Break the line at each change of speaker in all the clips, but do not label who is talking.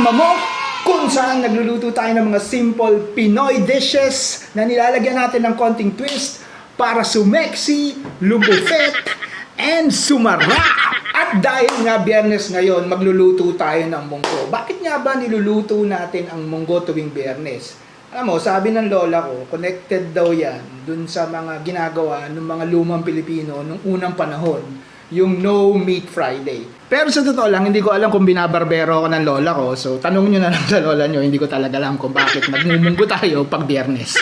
programa mo kung saan nagluluto tayo ng mga simple Pinoy dishes na nilalagyan natin ng konting twist para sumeksi, lumufet, and sumarap. At dahil nga Biyernes ngayon, magluluto tayo ng munggo. Bakit nga ba niluluto natin ang munggo tuwing Biyernes? Alam mo, sabi ng lola ko, connected daw yan dun sa mga ginagawa ng mga lumang Pilipino nung unang panahon, yung No Meat Friday. Pero sa totoo lang, hindi ko alam kung binabarbero ako ng lola ko. So, tanong nyo na lang sa lola nyo, hindi ko talaga alam kung bakit nagmumunggo tayo pag Biyernes.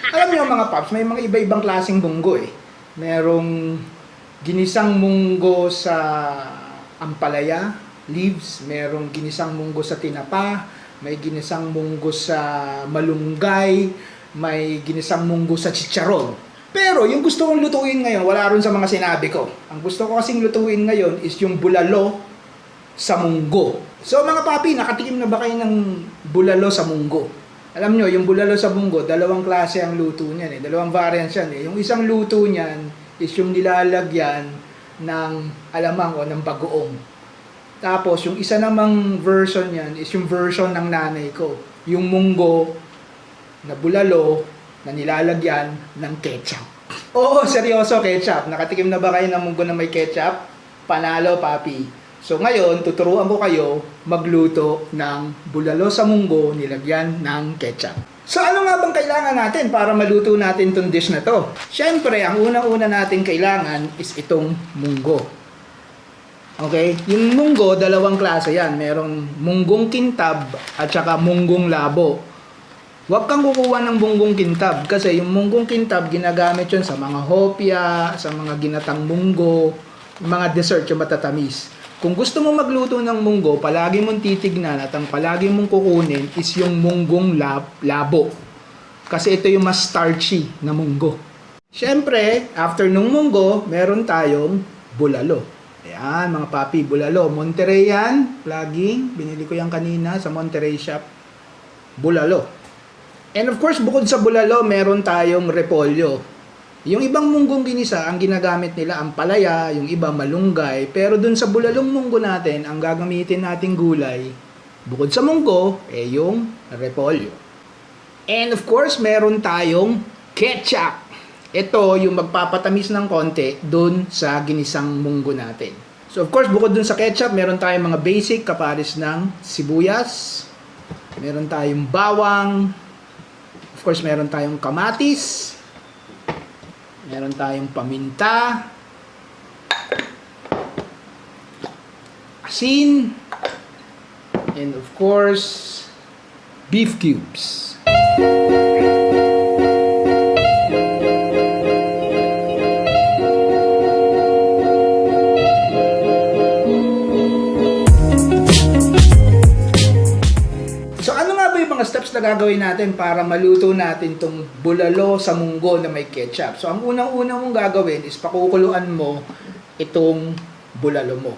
Alam nyo mga paps, may mga iba-ibang klaseng munggo eh. Merong ginisang munggo sa ampalaya, leaves. Merong ginisang munggo sa tinapa. May ginisang munggo sa malunggay. May ginisang munggo sa chicharon. Pero yung gusto kong lutuin ngayon, wala rin sa mga sinabi ko. Ang gusto ko kasing lutuin ngayon is yung bulalo sa munggo. So mga papi, nakatikim na ba kayo ng bulalo sa munggo? Alam nyo, yung bulalo sa munggo, dalawang klase ang luto niyan eh. Dalawang variants yan eh. Yung isang luto niyan is yung nilalagyan ng alamang o ng bagoong. Tapos yung isa namang version niyan is yung version ng nanay ko. Yung munggo na bulalo na nilalagyan ng ketchup. Oo, seryoso, ketchup. Nakatikim na ba kayo ng munggo na may ketchup? Panalo, papi. So ngayon, tuturuan ko kayo magluto ng bulalo sa munggo nilagyan ng ketchup. So ano nga bang kailangan natin para maluto natin itong dish na to? Siyempre, ang unang-una natin kailangan is itong munggo. Okay? Yung munggo, dalawang klase yan. Merong munggong kintab at saka munggong labo. Huwag kang kukuha ng munggong kintab kasi yung munggong kintab ginagamit yun sa mga hopya, sa mga ginatang munggo, mga dessert yung matatamis. Kung gusto mo magluto ng munggo, palagi mong titignan at ang palagi mong kukunin is yung munggong labo. Kasi ito yung mas starchy na munggo. Siyempre, after nung munggo, meron tayong bulalo. Ayan, mga papi, bulalo. Monterey yan, laging. Binili ko yan kanina sa Monterey shop. Bulalo. And of course, bukod sa bulalo, meron tayong repolyo. Yung ibang munggong ginisa, ang ginagamit nila ang palaya, yung iba malunggay. Pero dun sa bulalong munggo natin, ang gagamitin nating gulay, bukod sa munggo, yung repolyo. And of course, meron tayong ketchup. Ito yung magpapatamis ng konti dun sa ginisang munggo natin. So of course, bukod dun sa ketchup, meron tayong mga basic kapares ng sibuyas. Meron tayong bawang. Of course, meron tayong kamatis. Meron tayong paminta, asin, and of course, beef cubes. Steps na gagawin natin para maluto natin itong bulalo sa munggo na may ketchup. So, ang unang-unang mong gagawin is pakukuluan mo itong bulalo mo.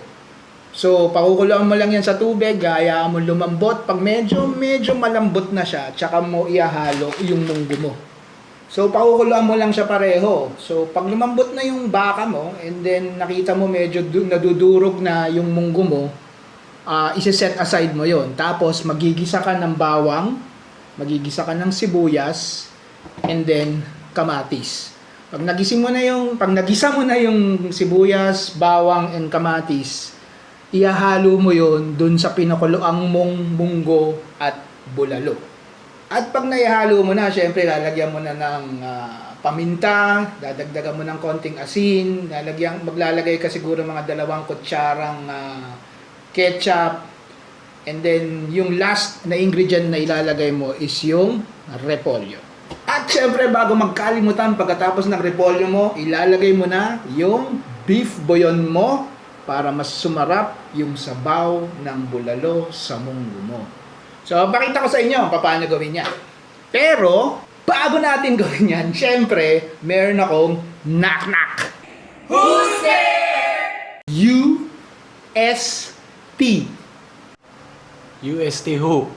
So, pakukuluan mo lang yan sa tubig, hayaan mo lumambot. Pag medyo malambot na siya, tsaka mo ihahalo yung munggo mo. So, pakukuluan mo lang siya pareho. So, pag lumambot na yung baka mo, and then nakita mo medyo nadudurog na yung munggo mo, isi-set aside mo yon. Tapos magigisa ka ng bawang, magigisa ka ng sibuyas, and then kamatis. Pag nagisa mo na yung sibuyas, bawang, and kamatis, ihahalo mo yon dun sa pinakuluang mong munggo at bulalo. At pag naihalo mo na, syempre lalagyan mo na ng paminta, dadagdagan mo ng konting asin, maglalagay ka siguro mga 2 kutsarang ketchup, and then yung last na ingredient na ilalagay mo is yung repolyo. At syempre bago magkalimutan, pagkatapos ng repolyo mo, ilalagay mo na yung beef bouillon mo para mas sumarap yung sabaw ng bulalo sa munggo mo. So pakita ko sa inyo paano gawin yan. Pero bago natin gawin yan, syempre meron akong knock-knock. Who's there? UST.
UST who?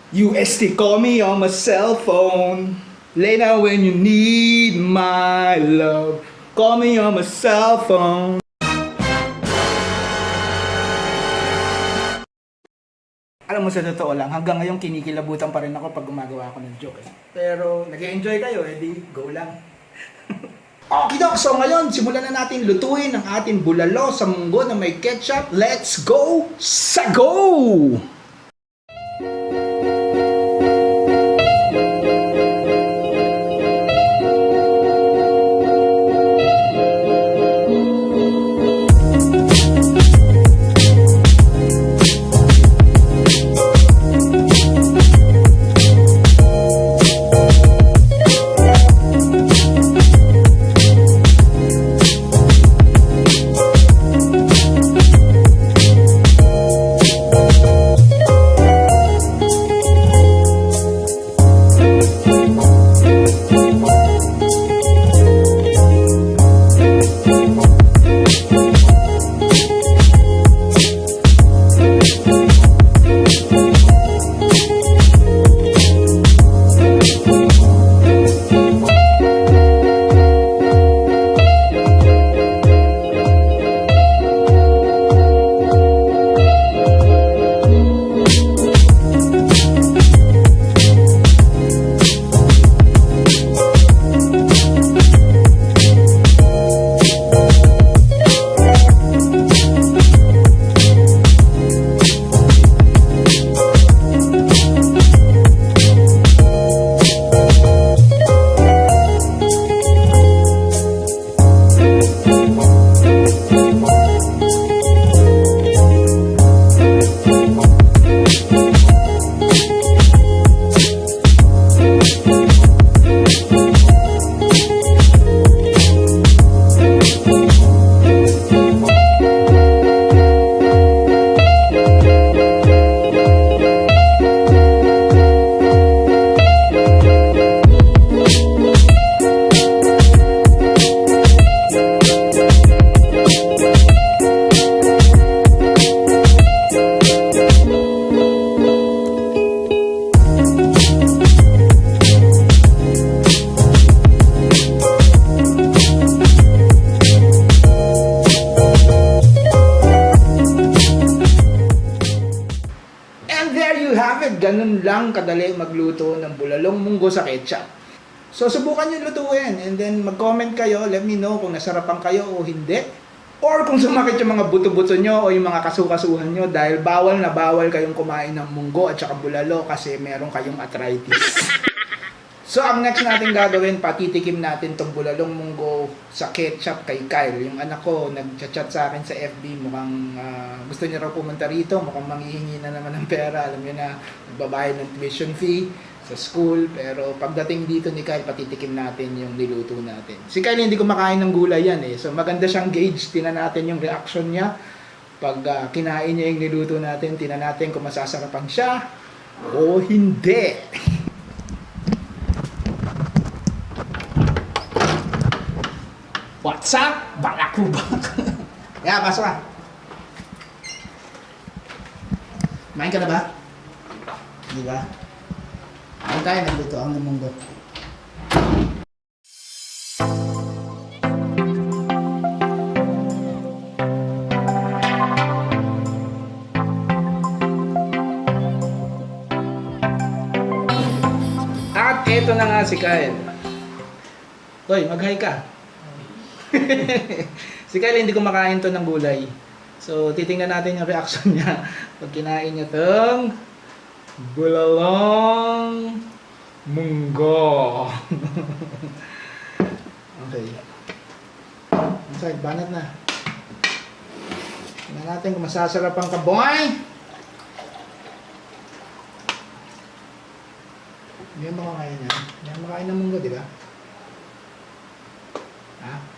UST, call me on my cell phone. Late night when you need my love. Call me on my cell phone. Alam mo, sa totoo lang, hanggang ngayon kinikilabutan pa rin ako pag gumagawa ako ng joke. Pero nag-enjoy kayo, edi go lang. Okay, Doc. So ngayon, simulan na natin lutuin ang ating bulalo sa munggo na may ketchup. Let's go sa go! Ganun lang kadali magluto ng bulalong munggo sa ketchup. So subukan nyo lutuin and then mag-comment kayo, let me know kung nasarapan kayo o hindi. Or kung sumakit yung mga buto-buto nyo o yung mga kasukasuhan nyo dahil bawal na bawal kayong kumain ng munggo at saka bulalo kasi meron kayong arthritis. So ang next natin gagawin, patitikim natin tong bulalong munggo sa ketchup kay Kyle. Yung anak ko nag-chat sa akin sa FB, mukhang gusto niya raw pumunta rito, mukhang manghihingi na naman ng pera. Alam niyo na, nagbabayad ng tuition fee sa school. Pero pagdating dito ni Kyle, patitikim natin yung niluto natin. Si Kyle hindi kumakain ng gulay yan eh. So maganda siyang gauge, tingnan natin yung reaction niya. Pag kinain niya yung niluto natin, tingnan natin kung masasarapan siya o hindi. What's up? Balakubak! Kaya, pasok ka. Kumain ka na ba? Di ba? Ang kaya nagluto ang munggo. At eto na nga si Kyle. Hoy, mag-hi ka. Si Kyle hindi kumakain to ng gulay. So, titingnan natin yung reaction niya pag kinain niya tong bulalong munggo. Okay. Okay, banat na. Tingnan natin kung masasarap ang kaboy. Hindi yan makakain yan. Hindi yan makain ng munggo, di ba? Ha?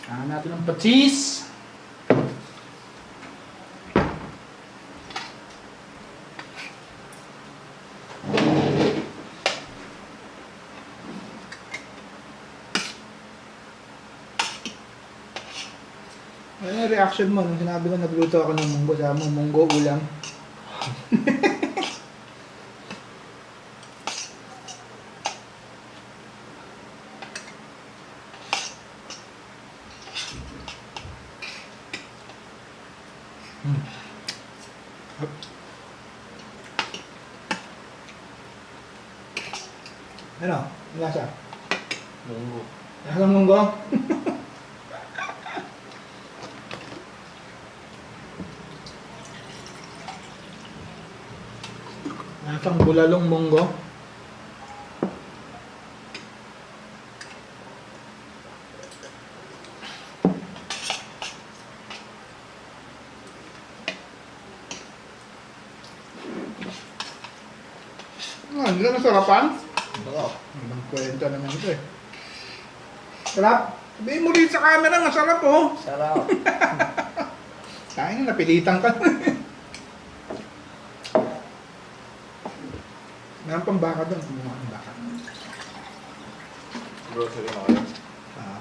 Kailangan natin ng patis. Ano yung reaction mo nung sinabi ko nagluto ako ng munggo? Sabi mo, munggo ulam. Ano? Ang lasa?
Munggo.
Lasa ng munggo? Lasang bulalong munggo. Hindi na nasarapan?
Sarap.
Ibang kwenta naman ito eh. Sarap? Sabihin mo rin sa camera, masarap oh.
Sarap.
Kaya nga, napilitan ka. Meron pang baka doon. Kumuha ang baka.
Grocery na kayo.
Ah.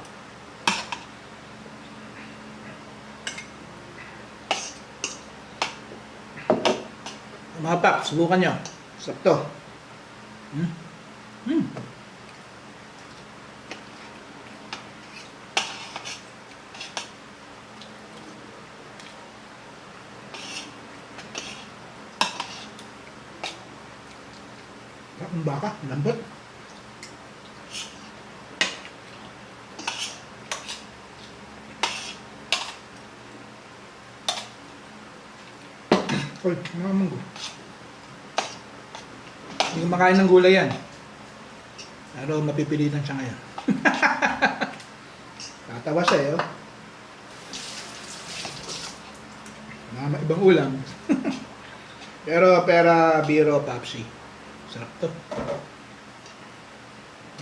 Mga pap, subukan nyo. Sakto. Hmm. Ang baka, lambot. Uy, mga munggo. Hindi kumakain ng gulay yan. Pero mapipilitan siya ngayon. Tatawa siya eh, oh. Mga ibang ulam. Pero pera, biro, papsi. Sarap to.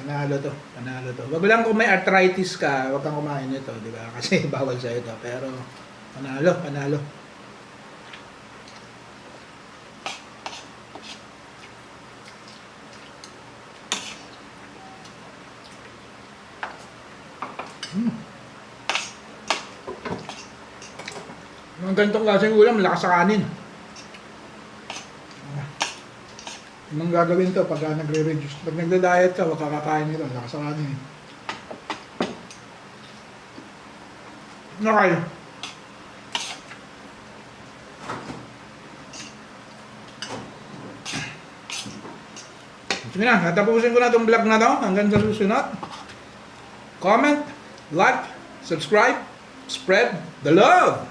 Panalo to. Panalo to. Wag lang kung may arthritis ka, wag kang kumain nito, di ba? Kasi bawal sa ito. Pero panalo, panalo. Mga ganitong klaseng ulam, lakas sa kanin. Anong gagawin to pag nagre-reduce? Pag nagda-diet ka, huwag kakakain nito, lakas sa kanin. Okay. Sige na, natapusin ko na itong vlog na to. Hanggang sa susunod. Comment, like, subscribe, spread the love!